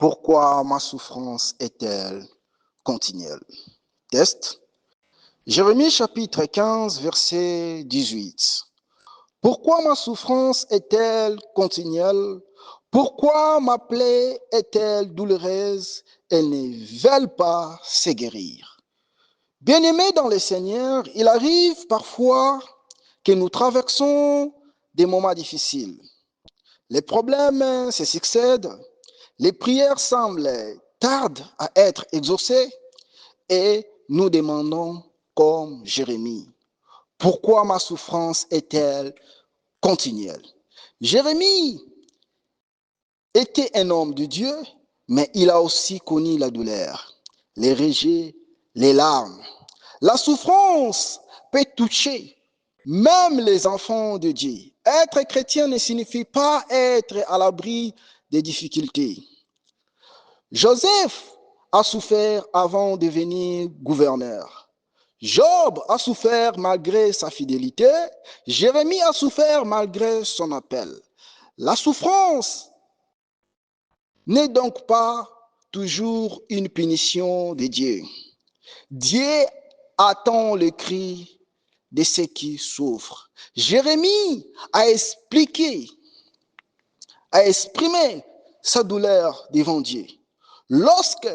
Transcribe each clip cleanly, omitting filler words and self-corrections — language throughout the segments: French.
Pourquoi ma souffrance est-elle continuelle? Test. Jérémie chapitre 15, verset 18. Pourquoi ma souffrance est-elle continuelle? Pourquoi ma plaie est-elle douloureuse? Elle ne veut pas se guérir. Bien-aimés dans le Seigneur, il arrive parfois que nous traversons des moments difficiles. Les problèmes se succèdent, les prières semblent tardent à être exaucées et nous demandons comme Jérémie, pourquoi ma souffrance est-elle continuelle? Jérémie était un homme de Dieu, mais il a aussi connu la douleur, les rejets, les larmes. La souffrance peut toucher même les enfants de Dieu. Être chrétien ne signifie pas être à l'abri des difficultés. Joseph a souffert avant de devenir gouverneur. Job a souffert malgré sa fidélité. Jérémie a souffert malgré son appel. La souffrance n'est donc pas toujours une punition de Dieu. Dieu attend le cri de ceux qui souffrent. Jérémie a exprimé sa douleur devant Dieu. Lorsque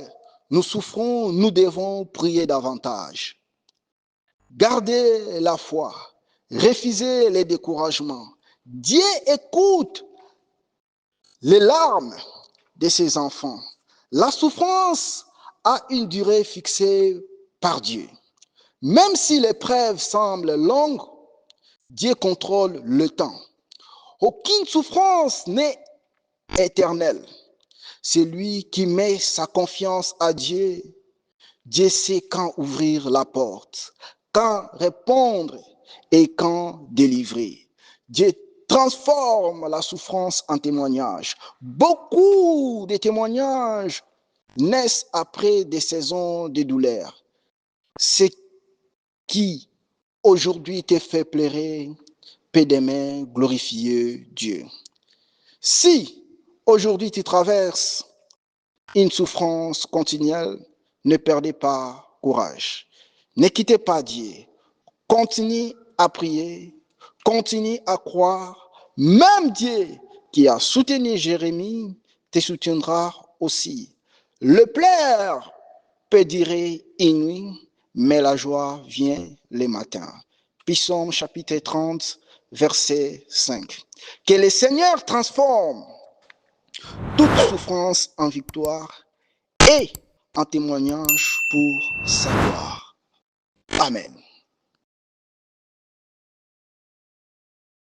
nous souffrons, nous devons prier davantage. Garder la foi, refuser les découragements. Dieu écoute les larmes de ses enfants. La souffrance a une durée fixée par Dieu. Même si l'épreuve semble longue, Dieu contrôle le temps. Aucune souffrance n'est éternelle. C'est lui qui met sa confiance à Dieu. Dieu sait quand ouvrir la porte, quand répondre et quand délivrer. Dieu transforme la souffrance en témoignage. Beaucoup de témoignages naissent après des saisons de douleur. Ce qui aujourd'hui te fait pleurer peut demain glorifier Dieu. Si aujourd'hui tu traverses une souffrance continuelle, ne perdez pas courage. Ne quittez pas Dieu. Continue à prier, continue à croire. Même Dieu qui a soutenu Jérémie te soutiendra aussi. Le pleur peut durer une nuit, mais la joie vient le matin. Psaume chapitre 30, verset 5. Que le Seigneur transforme toute souffrance en victoire et en témoignage pour sa gloire. Amen.